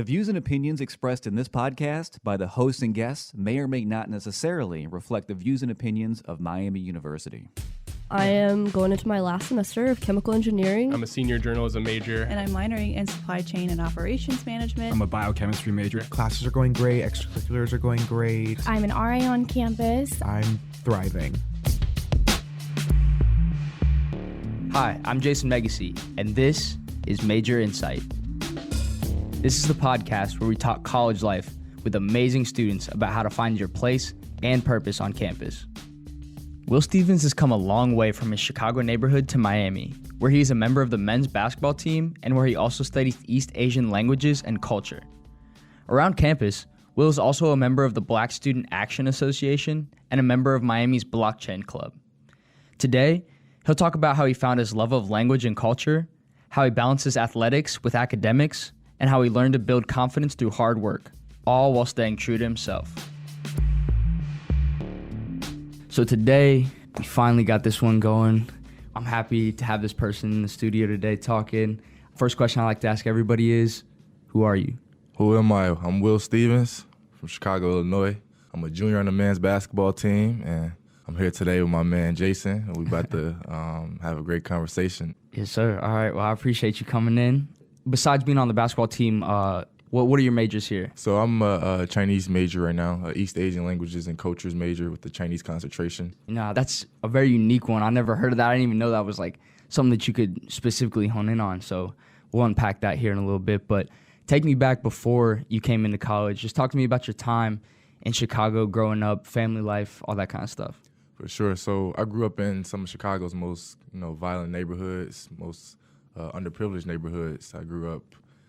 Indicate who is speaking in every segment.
Speaker 1: The views and opinions expressed in this podcast by the hosts and guests may or may not necessarily reflect the views and opinions of Miami University.
Speaker 2: I am going into my last semester of chemical engineering.
Speaker 3: I'm a senior journalism major.
Speaker 4: And I'm minoring in supply chain and operations management.
Speaker 5: I'm a biochemistry major.
Speaker 6: Classes are going great. Extracurriculars are going great.
Speaker 7: I'm an RA on campus.
Speaker 6: I'm thriving.
Speaker 8: Hi, I'm Jason Megacy, and this is Major Insight. This is the podcast where we talk college life with amazing students about how to find your place and purpose on campus. Wil Stevens has come a long way from his Chicago neighborhood to Miami, where he is a member of the men's basketball team and where he also studies East Asian languages and culture. Around campus, Wil is also a member of the Black Student Action Association and a member of Miami's Blockchain Club. Today, he'll talk about how he found his love of language and culture, how he balances athletics with academics, and how he learned to build confidence through hard work, all while staying true to himself. So today, we finally got this one going. I'm happy to have this person in the studio today talking. First question I like to ask everybody is, who are you?
Speaker 9: Who am I? I'm Wil Stevens from Chicago, Illinois. I'm a junior on the men's basketball team, and I'm here today with my man Jason, and we're about to have a great conversation.
Speaker 8: Yes, sir. All right. Well, I appreciate you coming in. Besides being on the basketball team, what are your majors here?
Speaker 9: So I'm a Chinese major right now, a East Asian languages and cultures major with the Chinese concentration.
Speaker 8: That's a very unique one. I never heard of that. I didn't even know that was like something that you could specifically hone in on. So we'll unpack that here in a little bit. But take me back before you came into college. Just talk to me about your time in Chicago, growing up, family life, all that kind of stuff.
Speaker 9: For sure. So I grew up in some of Chicago's most, violent neighborhoods, most underprivileged neighborhoods. I grew up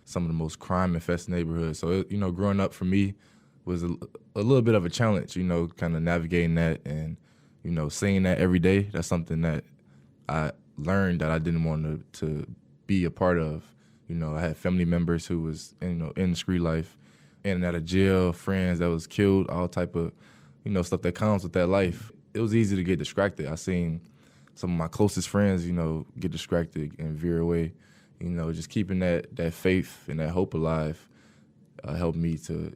Speaker 9: some of the most crime-infested neighborhoods. So, growing up for me was a little bit of a challenge, kind of navigating that and, seeing that every day. That's something that I learned that I didn't want to be a part of. I had family members who was, in the street life, in and out of jail, friends that was killed, all type of, stuff that comes with that life. It was easy to get distracted. I seen some of my closest friends, get distracted and veer away. Just keeping that faith and that hope alive helped me to,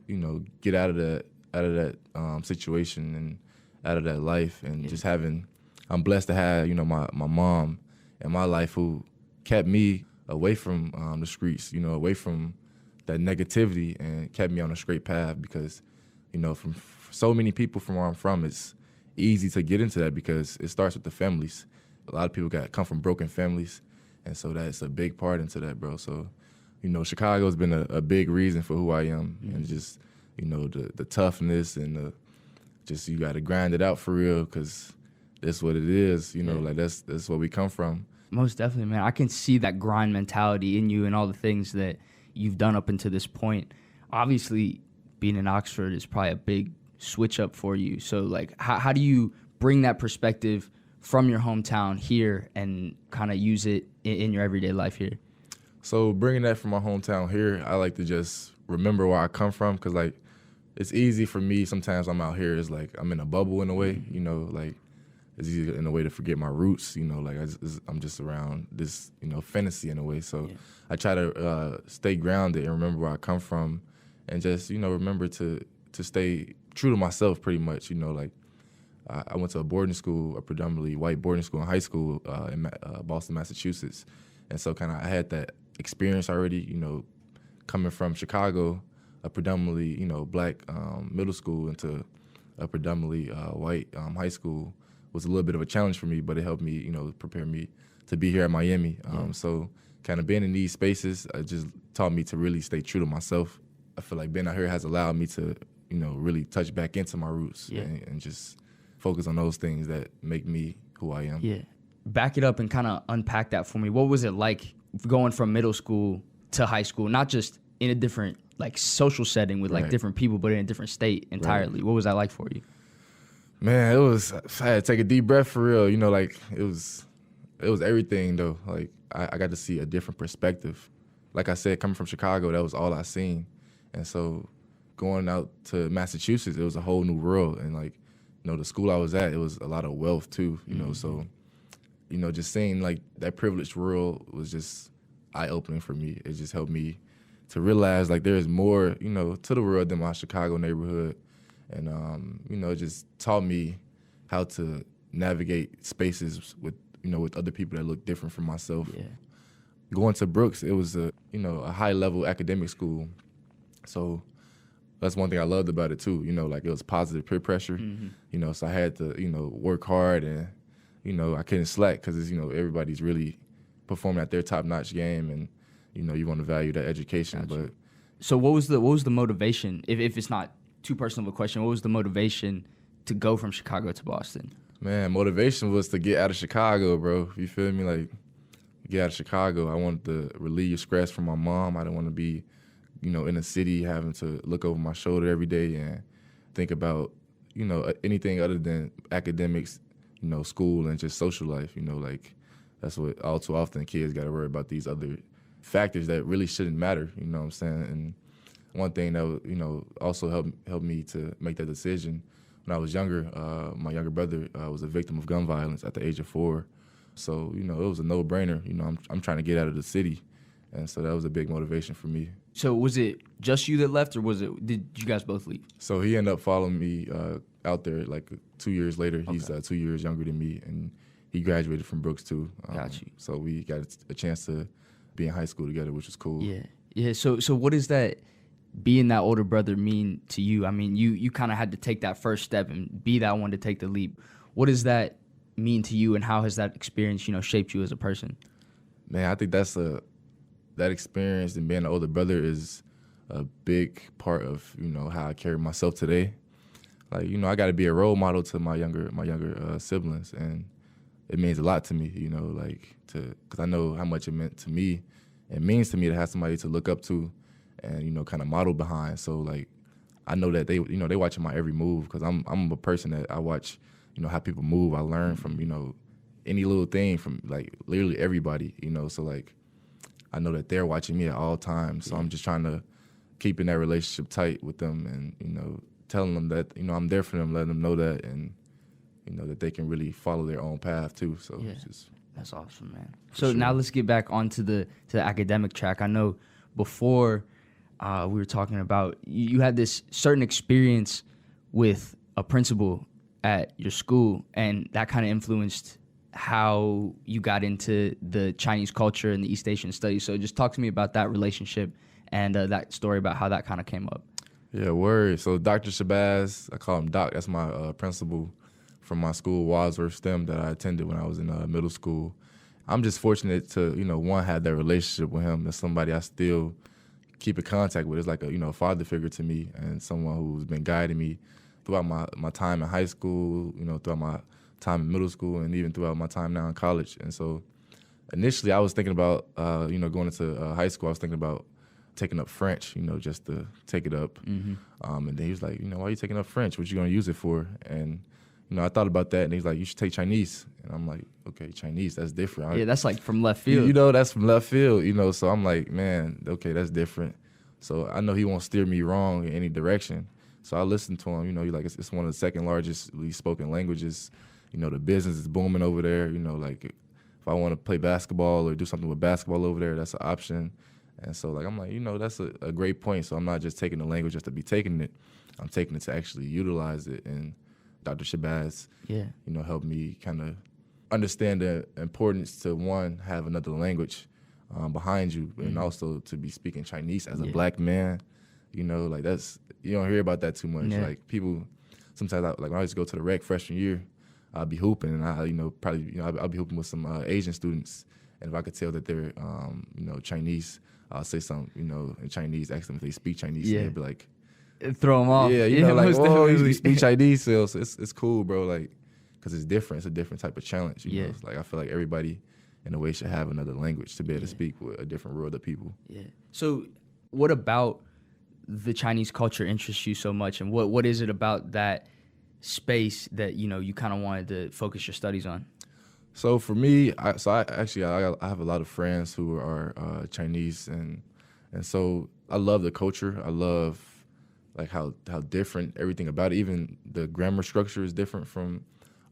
Speaker 9: get out of that situation and out of that life. And just I'm blessed to have, my mom in my life who kept me away from the streets, away from that negativity and kept me on a straight path because, from so many people from where I'm from, it's easy to get into that because it starts with the families. A lot of people come from broken families, and so that's a big part into that, bro. So, Chicago's been a big reason for who I am, and just, the toughness and just you got to grind it out for real because that's what it is, like that's where we come from.
Speaker 8: Most definitely, man. I can see that grind mentality in you and all the things that you've done up until this point. Obviously, being in Oxford is probably a big switch up for you. So, like, how do you bring that perspective from your hometown here and kind of use it in your everyday life here?
Speaker 9: So bringing that from my hometown here, I like to just remember where I come from because, like, it's easy for me. Sometimes I'm out here, it's like I'm in a bubble in a way, like it's easy in a way to forget my roots, like I'm just around this, fantasy in a way. So I try to stay grounded and remember where I come from and just, remember to stay true to myself pretty much, like I went to a boarding school, a predominantly white boarding school in high school in Boston, Massachusetts. And so kind of I had that experience already, coming from Chicago, a predominantly, black middle school into a predominantly white high school was a little bit of a challenge for me, but it helped me, prepare me to be here at Miami. So kind of being in these spaces just taught me to really stay true to myself. I feel like being out here has allowed me to, really touch back into my roots and just focus on those things that make me who I am.
Speaker 8: Yeah. Back it up and kind of unpack that for me. What was it like going from middle school to high school, not just in a different like social setting with like different people, but in a different state entirely? What was that like for you?
Speaker 9: Man, I had to take a deep breath for real. Like it was everything though. Like I got to see a different perspective. Like I said, coming from Chicago, that was all I seen. And so going out to Massachusetts, it was a whole new world. And like, the school I was at, it was a lot of wealth too, so, just seeing like that privileged world was just eye-opening for me. It just helped me to realize like there's more, to the world than my Chicago neighborhood. And, it just taught me how to navigate spaces with, with other people that look different from myself.
Speaker 8: Yeah.
Speaker 9: Going to Brooks, it was a high-level academic school. So that's one thing I loved about it too. Like it was positive peer pressure.
Speaker 8: Mm-hmm.
Speaker 9: So I had to, work hard and, I couldn't slack because, everybody's really performing at their top-notch game and, you want to value that education.
Speaker 8: Gotcha.
Speaker 9: But
Speaker 8: so what was the motivation? If it's not too personal of a question, what was the motivation to go from Chicago to Boston?
Speaker 9: Man, motivation was to get out of Chicago, bro. You feel me? Like, get out of Chicago. I wanted to relieve stress from my mom. I didn't want to be, in a city having to look over my shoulder every day and think about, anything other than academics, school and just social life. Like that's what all too often kids got to worry about, these other factors that really shouldn't matter. You know what I'm saying? And one thing that also helped me to make that decision when I was younger. My younger brother was a victim of gun violence at the age of 4. So, it was a no-brainer. I'm trying to get out of the city. And so that was a big motivation for me.
Speaker 8: So was it just you that left, or did you guys both leave?
Speaker 9: So he ended up following me out there like 2 years later.
Speaker 8: Okay.
Speaker 9: He's 2 years younger than me, and he graduated from Brooks too.
Speaker 8: Got you.
Speaker 9: So we got a chance to be in high school together, which was cool.
Speaker 8: Yeah. Yeah. So what does that being that older brother mean to you? I mean, you kind of had to take that first step and be that one to take the leap. What does that mean to you, and how has that experience, shaped you as a person?
Speaker 9: Man, I think that experience and being an older brother is a big part of, how I carry myself today. Like, I got to be a role model to my younger siblings, and it means a lot to me, because I know how much it meant to me. It means to me to have somebody to look up to and, kind of model behind. So, like, I know that they watching my every move, because I'm a person that I watch, how people move. I learn from, any little thing from, like, literally everybody, so, like, I know that they're watching me at all times. So I'm just trying to keep in that relationship tight with them and, telling them that, I'm there for them, letting them know that, and, that they can really follow their own path too. So
Speaker 8: yeah.
Speaker 9: It's just,
Speaker 8: that's awesome, man. So now let's get back onto the academic track. I know before we were talking about you had this certain experience with a principal at your school, and that kind of influenced how you got into the Chinese culture and the East Asian studies. So just talk to me about that relationship and that story about how that kind of came up.
Speaker 9: Yeah, word. So Dr. Shabaz, I call him Doc, that's my principal from my school, Wadsworth STEM, that I attended when I was in middle school. I'm just fortunate to, one, have that relationship with him. That's somebody I still keep in contact with. It's like a father figure to me, and someone who's been guiding me throughout my time in high school, throughout my time in middle school, and even throughout my time now in college. And so initially I was thinking about, going into high school, I was thinking about taking up French, just to take it up.
Speaker 8: Mm-hmm.
Speaker 9: And then he was like, why are you taking up French? What you going to use it for? And, I thought about that, and he's like, you should take Chinese. And I'm like, okay, Chinese, that's different.
Speaker 8: Yeah, that's like from left field.
Speaker 9: That's from left field, so I'm like, man, okay, that's different. So I know he won't steer me wrong in any direction. So I listened to him, he's like, it's one of the second largest spoken languages. The business is booming over there. Like if I want to play basketball or do something with basketball over there, that's an option. And so, like, I'm like, that's a great point. So I'm not just taking the language just to be taking it. I'm taking it to actually utilize it. And Dr. Shabaz, helped me kind of understand the importance to, one, have another language behind you, and also to be speaking Chinese as a black man. Like that's, you don't hear about that too much.
Speaker 8: Yeah.
Speaker 9: Like people, sometimes when I used to go to the rec freshman year, I'd be hooping, and I'll be hooping with some Asian students, and if I could tell that they're, Chinese, I'll say something, in Chinese, ask them if they speak Chinese, and they'd be like,
Speaker 8: throw them off.
Speaker 9: Yeah, like,
Speaker 8: most
Speaker 9: oh,
Speaker 8: definitely.
Speaker 9: you speak Chinese, so it's cool, bro, like, because it's different. It's a different type of challenge, you know? It's like, I feel like everybody, in a way, should have another language to be able to speak with a different world of people.
Speaker 8: Yeah. So what about the Chinese culture interests you so much, and what is it about that space that you kind of wanted to focus your studies on?
Speaker 9: So for me, I have a lot of friends who are Chinese, and so I love the culture. I love like how different everything about it. Even the grammar structure is different from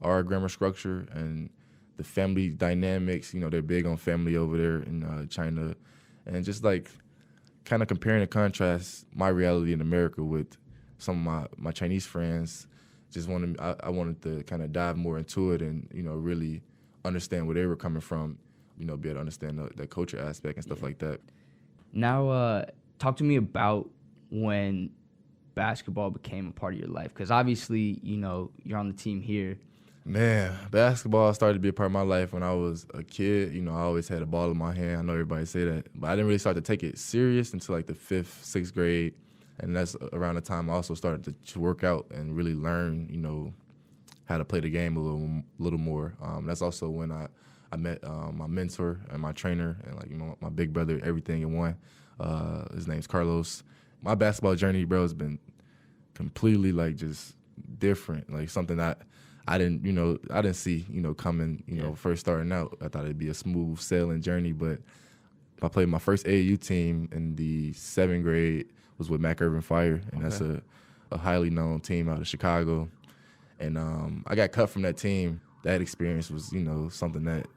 Speaker 9: our grammar structure, and the family dynamics. They're big on family over there in China, and just like kind of comparing and contrast my reality in America with some of my Chinese friends. Just I wanted to kind of dive more into it and, really understand where they were coming from, be able to understand the culture aspect and stuff like that.
Speaker 8: Now, talk to me about when basketball became a part of your life, because obviously, you're on the team here.
Speaker 9: Man, basketball started to be a part of my life when I was a kid. I always had a ball in my hand. I know everybody say that, but I didn't really start to take it serious until like the 5th, 6th grade. And that's around the time I also started to work out and really learn, how to play the game a little more. That's also when I met my mentor and my trainer and my big brother, everything in one. His name's Carlos. My basketball journey, bro, has been completely just different. Like something that I didn't see, coming, first starting out. I thought it'd be a smooth sailing journey, but I played my first AAU team in the 7th grade was with Mac Irvin Fire, and that's a highly known team out of Chicago. And I got cut from that team. That experience was, something that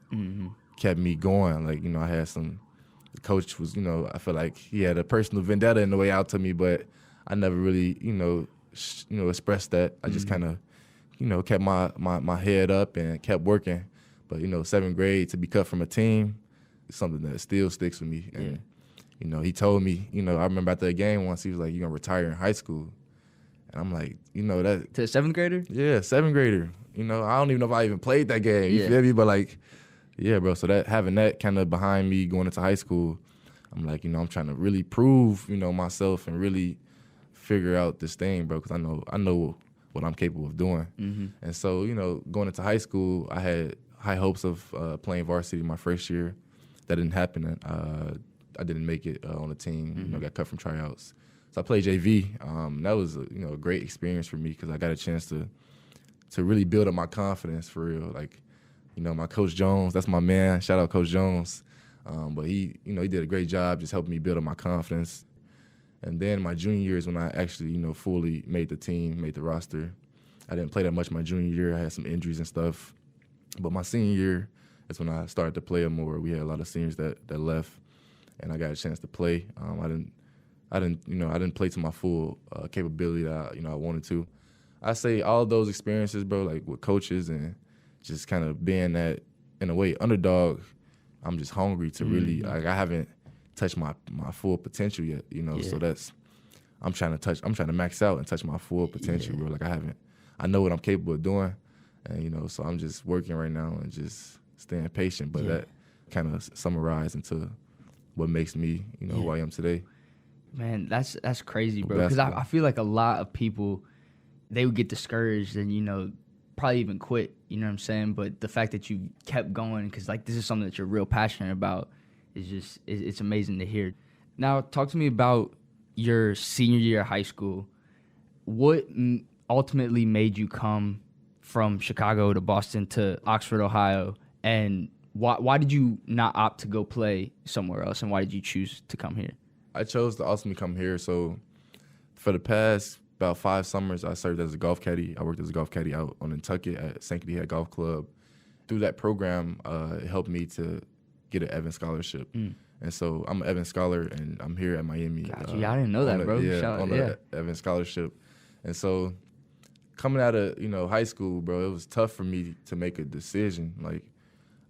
Speaker 9: kept me going. I had the coach was, I feel like he had a personal vendetta in the way out to me, but I never really, expressed that. I just kind of, kept my head up and kept working. But, 7th grade, to be cut from a team is something that still sticks with me. And, he told me, I remember after a game once, he was like, you're going to retire in high school. And I'm like, that.
Speaker 8: To a 7th grader?
Speaker 9: Yeah, 7th grader. I don't even know if I even played that game. You feel me? But, yeah, bro. So having that kind of behind me going into high school, I'm like, I'm trying to really prove, myself and really figure out this thing, bro, because I know what I'm capable of doing. And so, going into high school, I had high hopes of playing varsity my first year. That didn't happen. I didn't make it on the team. Got cut from tryouts. So I played JV. That was a great experience for me because I got a chance to really build up my confidence for real. My Coach Jones, that's my man. Shout out Coach Jones. But he did a great job just helping me build up my confidence. And then my junior year is when I actually, fully made the team, made the roster. I didn't play that much my junior year. I had some injuries and stuff. But my senior year is when I started to play more. We had a lot of seniors that left, and I got a chance to play. I didn't play to my full capability that I wanted to. I say all of those experiences, bro, with coaches and just kind of being that, in a way, underdog. I'm just hungry to really, I haven't touched my full potential yet, so I'm trying to max out and touch my full potential, bro. I know what I'm capable of doing, and, so I'm just working right now and just staying patient, but that kind of summarized into what makes me, who I am today.
Speaker 8: Man, that's crazy, bro, because I feel like a lot of people, they would get discouraged and, probably even quit, you know what I'm saying? But the fact that you kept going, because this is something that you're real passionate about, is just, it's amazing to hear. Now, talk to me about your senior year of high school. What ultimately made you come from Chicago to Boston to Oxford, Ohio, and why did you not opt to go play somewhere else, and why did you choose to come here?
Speaker 9: I chose to ultimately come here. So for the past about 5 summers, I served as a golf caddy. I worked as a golf caddy out on Nantucket at St. Kitty Head Golf Club. Through that program, it helped me to get an Evans Scholarship. And so I'm an Evans Scholar, and I'm here at Miami.
Speaker 8: Gotcha. I didn't know that, bro.
Speaker 9: On the Evans Scholarship. And so coming out of, high school, bro, it was tough for me to make a decision.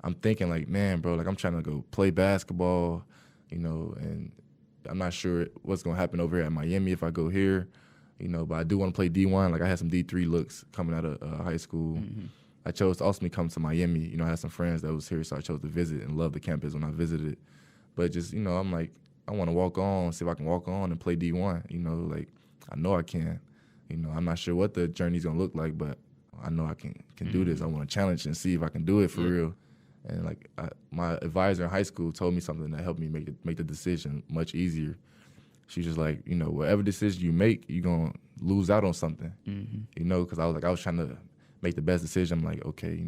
Speaker 9: I'm thinking, man, bro, I'm trying to go play basketball, and I'm not sure what's going to happen over here at Miami if I go here, but I do want to play D1. I had some D3 looks coming out of high school. I chose to ultimately come to Miami. I had some friends that was here, so I chose to visit and love the campus when I visited. But just, I'm like, I want to walk on, see if I can walk on and play D1. I know I can. I'm not sure what the journey's going to look like, but I know I can do this. I want to challenge and see if I can do it for real. And my advisor in high school told me something that helped me make the decision much easier. She was just like, whatever decision you make, you're going to lose out on something, because I was trying to make the best decision. I'm like, okay,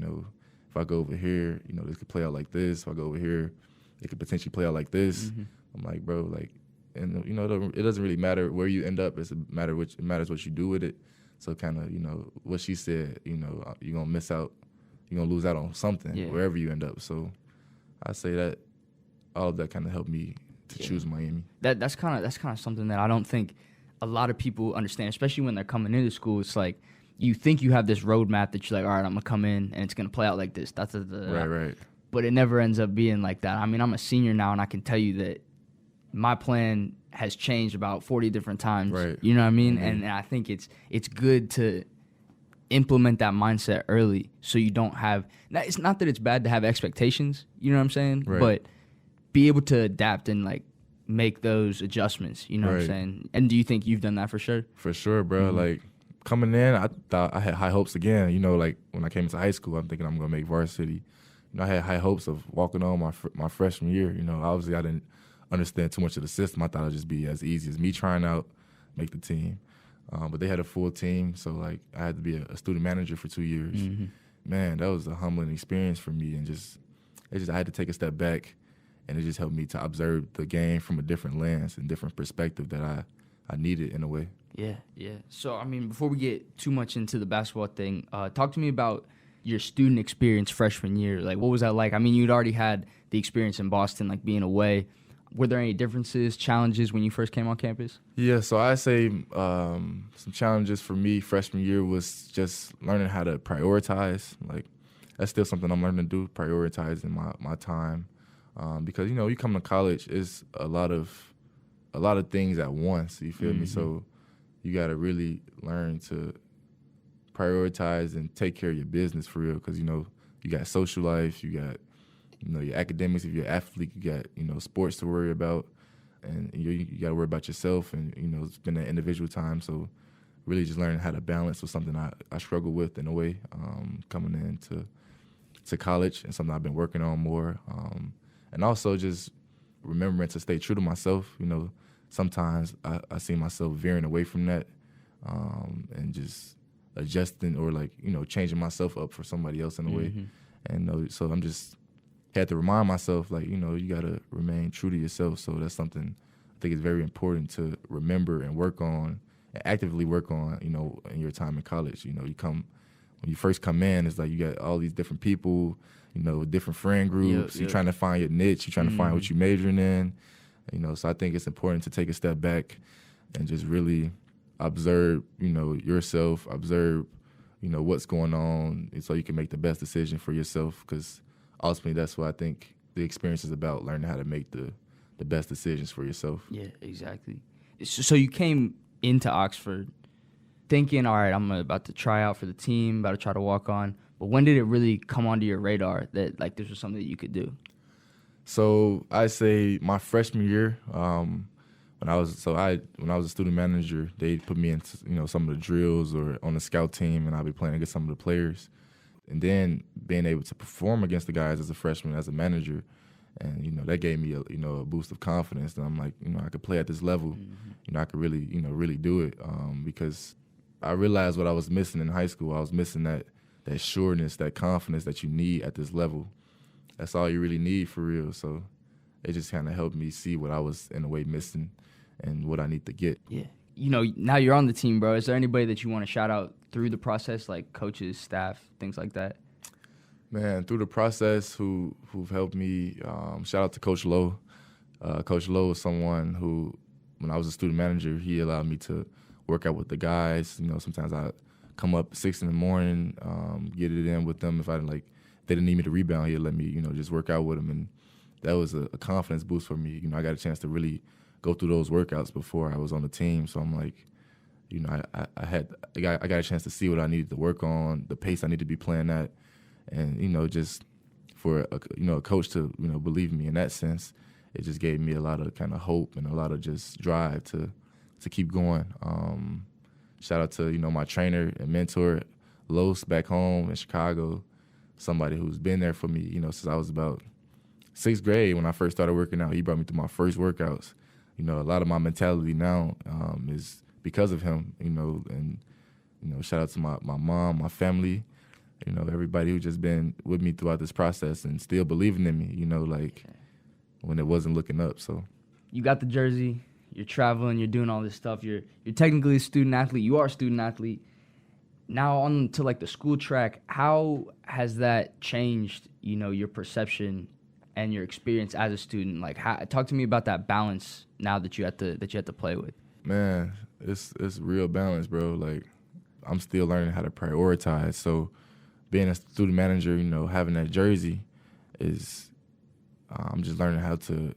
Speaker 9: if I go over here, this could play out like this. If I go over here, it could potentially play out like this. I'm like, bro, and it doesn't really matter where you end up. It matters what you do with it. So kind of, what she said, you're going to miss out. You're going to lose out on something wherever you end up. So I say that all of that kind of helped me choose Miami.
Speaker 8: That's kind of something that I don't think a lot of people understand, especially when they're coming into school. It's like you think you have this roadmap that you're like, all right, I'm gonna come in and it's gonna play out like this.
Speaker 9: Right.
Speaker 8: But it never ends up being like that. I mean, I'm a senior now, and I can tell you that my plan has changed about 40 different times.
Speaker 9: Right.
Speaker 8: You know what I mean?
Speaker 9: Mm-hmm.
Speaker 8: And I think it's good to implement that mindset early so you don't have. It's not that it's bad to have expectations. You know what I'm saying?
Speaker 9: Right.
Speaker 8: But be able to adapt and like make those adjustments. You know what I'm
Speaker 9: Right.
Speaker 8: saying? And do you think you've done that for sure?
Speaker 9: For sure, bro. Like coming in, I thought I had high hopes again. You know, like when I came into high school, I'm thinking I'm gonna make varsity. You know, I had high hopes of walking on my freshman year. You know, obviously I didn't understand too much of the system. I thought it'd just be as easy as me trying out, make the team. But they had a full team, so like I had to be a student manager for 2 years.
Speaker 8: Mm-hmm.
Speaker 9: Man, that was a humbling experience for me, and I had to take a step back, and it just helped me to observe the game from a different lens and different perspective that I needed in a way.
Speaker 8: Yeah. So, I mean, before we get too much into the basketball thing, talk to me about your student experience freshman year. Like, what was that like? I mean, you'd already had the experience in Boston, like being away. Were there any differences, challenges when you first came on campus?
Speaker 9: Yeah, so I say some challenges for me freshman year was just learning how to prioritize. Like, that's still something I'm learning to do, prioritizing my time. Because, you know, you come to college, it's a lot of things at once, you feel me? So you got to really learn to prioritize and take care of your business for real, because, you know, you got social life, you got, you know, your academics. If you're an athlete, you got, you know, sports to worry about, and you got to worry about yourself and, you know, spend that individual time. So really just learning how to balance was something I struggle with in a way, coming into college, and something I've been working on more. And also just remembering to stay true to myself. You know, sometimes I see myself veering away from that, and just adjusting or, like, you know, changing myself up for somebody else in a way. And so I'm just had to remind myself, like, you know, you got to remain true to yourself. So that's something I think is very important to remember and work on, and actively work on, you know, in your time in college. You know, when you first come in, it's like you got all these different people, you know, different friend groups. You're trying to find your niche. You're trying to find what you're majoring in. You know, so I think it's important to take a step back and just really observe, you know, yourself, observe, you know, what's going on, so you can make the best decision for yourself, because ultimately that's what I think the experience is about, learning how to make the best decisions for yourself. Yeah,
Speaker 8: exactly. So you came into Oxford thinking, all right, I'm about to try out for the team, about to try to walk on. But when did it really come onto your radar that, like, this was something that you could do?
Speaker 9: So I say my freshman year, when I was a student manager, they put me in, you know, some of the drills or on the scout team, and I'll be playing against some of the players. And then being able to perform against the guys as a freshman, as a manager, and, you know, that gave me a boost of confidence. And I'm like, you know, I could play at this level. You know, I could really, you know, really do it, because I realized what I was missing in high school. I was missing that sureness, that confidence that you need at this level. That's all you really need for real. So it just kind of helped me see what I was, in a way, missing and what I need to get.
Speaker 8: Yeah. You know, now you're on the team, bro. Is there anybody that you want to shout out through the process, like coaches, staff, things like that?
Speaker 9: Man, through the process, who've helped me, shout out to Coach Lowe. Coach Lowe is someone who, when I was a student manager, he allowed me to work out with the guys. You know, sometimes I come up 6 a.m, get it in with them. If they didn't need me to rebound, he'd let me, you know, just work out with them. And that was a confidence boost for me. You know, I got a chance to really go through those workouts before I was on the team. So I'm like, you know, I got a chance to see what I needed to work on, the pace I need to be playing at. And, you know, just for a coach to, you know, believe in me in that sense, it just gave me a lot of kind of hope and a lot of just drive to keep going. Shout out to, you know, my trainer and mentor, Los, back home in Chicago, somebody who's been there for me, you know, since I was about 6th grade when I first started working out. He brought me through my first workouts. You know, a lot of my mentality now is because of him, you know, and, you know, shout out to my mom, my family, you know, everybody who just been with me throughout this process and still believing in me, you know, like when it wasn't looking up. So
Speaker 8: you got the jersey, you're traveling, you're doing all this stuff. You're technically a student athlete. You are a student athlete. Now on to, like, the school track, how has that changed, you know, your perception and your experience as a student. Like, talk to me about that balance now that you have to play with.
Speaker 9: Man, it's real balance, bro. Like, I'm still learning how to prioritize. So being a student manager, having that jersey is I'm just learning how to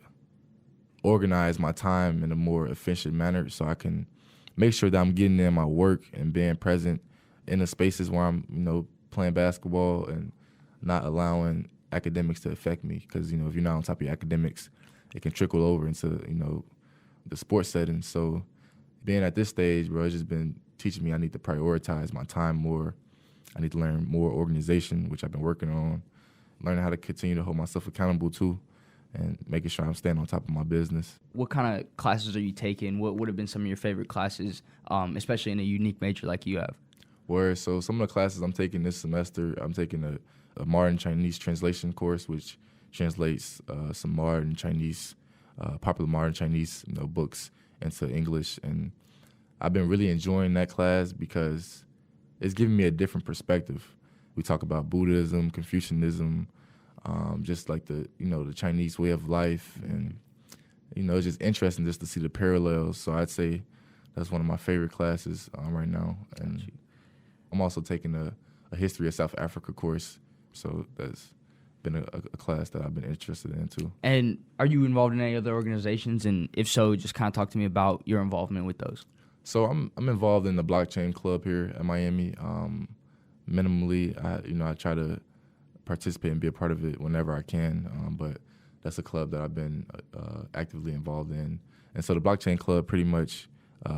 Speaker 9: organize my time in a more efficient manner so I can make sure that I'm getting in my work and being present in the spaces where I'm, playing basketball and not allowing academics to affect me. Because, if you're not on top of your academics, it can trickle over into, the sports setting. So being at this stage, bro, it's just been teaching me I need to prioritize my time more. I need to learn more organization, which I've been working on, learning how to continue to hold myself accountable too, and making sure I'm staying on top of my business.
Speaker 8: What kind of classes are you taking? What would have been some of your favorite classes, especially in a unique major like you have?
Speaker 9: So some of the classes I'm taking this semester, I'm taking a modern Chinese translation course, which translates some modern Chinese, popular modern Chinese books into English. And I've been really enjoying that class because it's giving me a different perspective. We talk about Buddhism, Confucianism, just like the Chinese way of life, and it's just interesting just to see the parallels. So I'd say that's one of my favorite classes right now. And I'm also taking a history of South Africa course, so that's been a class that I've been interested in too.
Speaker 8: And are you involved in any other organizations? And if so, just kind of talk to me about your involvement with those.
Speaker 9: So I'm involved in the blockchain club here at Miami. Minimally, I try to participate and be a part of it whenever I can. But that's a club that I've been actively involved in. And so the blockchain club, pretty much,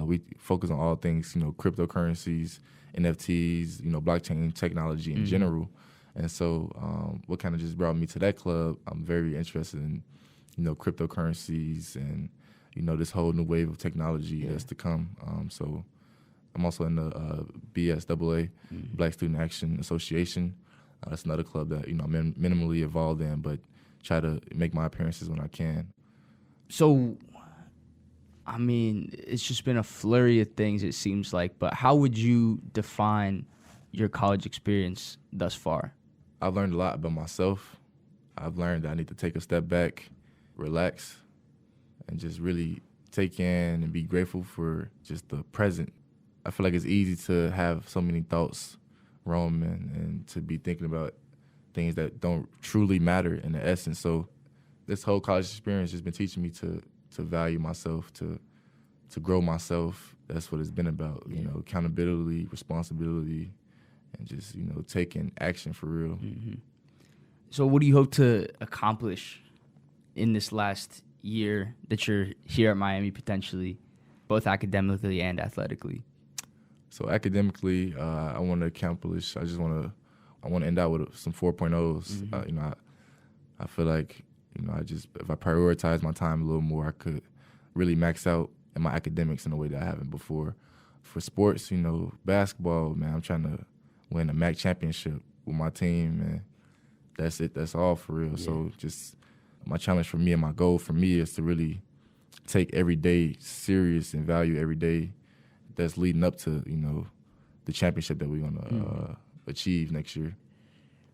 Speaker 9: we focus on all things, cryptocurrencies, NFTs, blockchain technology in general. And so what kind of just brought me to that club, I'm very interested in, cryptocurrencies and, this whole new wave of technology that's to come. So I'm also in the BSAA, Black Student Action Association. That's another club that, I'm minimally involved in, but try to make my appearances when I can.
Speaker 8: So, I mean, it's just been a flurry of things, it seems like, but how would you define your college experience thus far?
Speaker 9: I've learned a lot about myself. I've learned that I need to take a step back, relax, and just really take in and be grateful for just the present. I feel like it's easy to have so many thoughts roaming and to be thinking about things that don't truly matter in the essence. So this whole college experience has been teaching me to value myself, to grow myself. That's what it's been about, accountability, responsibility, and just, taking action for real.
Speaker 8: Mm-hmm. So what do you hope to accomplish in this last year that you're here at Miami potentially, both academically and athletically?
Speaker 9: So academically, I want to accomplish. I want to end out with some 4.0s. I feel like if I prioritize my time a little more, I could really max out in my academics in a way that I haven't before. For sports, basketball, man, I'm trying to win a MAC championship with my team, and that's it. That's all for real. Yeah. So just my challenge for me and my goal for me is to really take every day serious and value every day that's leading up to, the championship that we're going to achieve next year.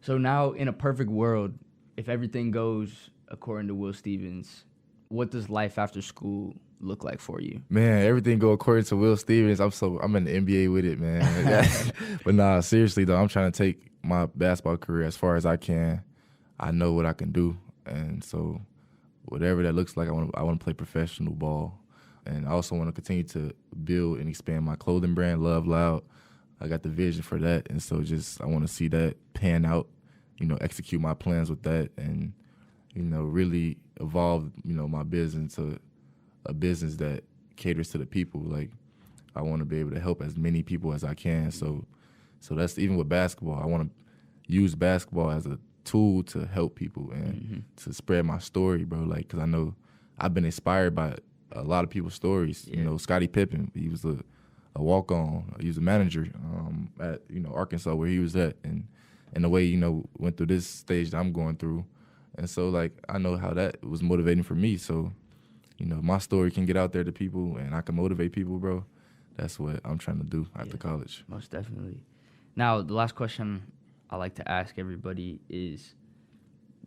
Speaker 8: So now, in a perfect world, if everything goes according to Wil Stevens, what does life after school look like for you? Man,
Speaker 9: everything go according to Wil Stevens. I'm in the NBA with it, man. But nah, seriously though, I'm trying to take my basketball career as far as I can. I know what I can do, and so whatever that looks like, I want to play professional ball. And I also want to continue to build and expand my clothing brand, Love Loud. I got the vision for that, and so I want to see that pan out, execute my plans with that, and, really evolve, my business to a business that caters to the people. Like, I want to be able to help as many people as I can. So that's even with basketball. I want to use basketball as a tool to help people and to spread my story, bro. Like, because I know I've been inspired by a lot of people's stories. Yeah. Scottie Pippen, he was a walk-on. He was a manager at Arkansas where he was at, and the way went through this stage that I'm going through, and so like I know how that was motivating for me. So my story can get out there to people, and I can motivate people, bro. That's what I'm trying to do after college.
Speaker 8: Most definitely. Now, the last question I like to ask everybody is,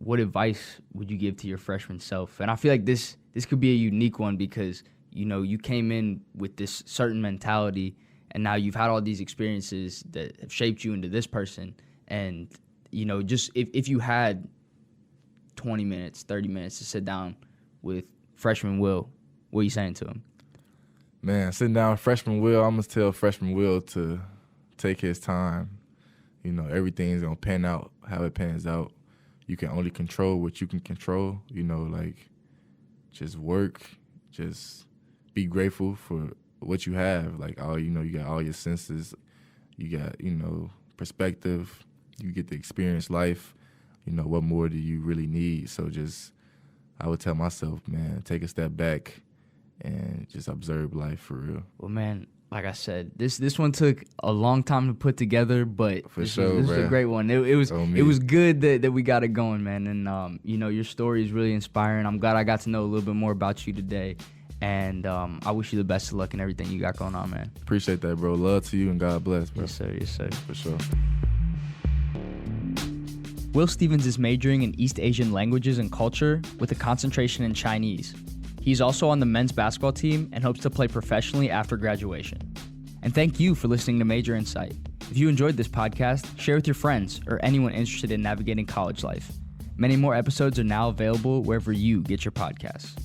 Speaker 8: what advice would you give to your freshman self? And I feel like this could be a unique one because, you know, you came in with this certain mentality and now you've had all these experiences that have shaped you into this person. And, you know, just if you had 20 minutes, 30 minutes to sit down with freshman Wil, what are you saying to him?
Speaker 9: Man, sitting down with freshman Wil, I'm going to tell freshman Wil to take his time. You know, everything's going to pan out how it pans out. You can only control what you can control, you know, like just work, just be grateful for what you have. Like, you know, you got all your senses, you got, you know, perspective, you get to experience life. You know, what more do you really need? So I would tell myself, man, take a step back and just observe life for real.
Speaker 8: Well, man, like I said, this one took a long time to put together, but this was a great one. It was good that we got it going, man. And you know, your story is really inspiring. I'm glad I got to know a little bit more about you today. And I wish you the best of luck in everything you got going on, man.
Speaker 9: Appreciate that, bro. Love to you and God bless, bro.
Speaker 8: Yes, sir. Yes, sir.
Speaker 9: For sure.
Speaker 8: Wil Stevens is majoring in East Asian languages and culture with a concentration in Chinese. He's also on the men's basketball team and hopes to play professionally after graduation. And thank you for listening to Major Insight. If you enjoyed this podcast, share with your friends or anyone interested in navigating college life. Many more episodes are now available wherever you get your podcasts.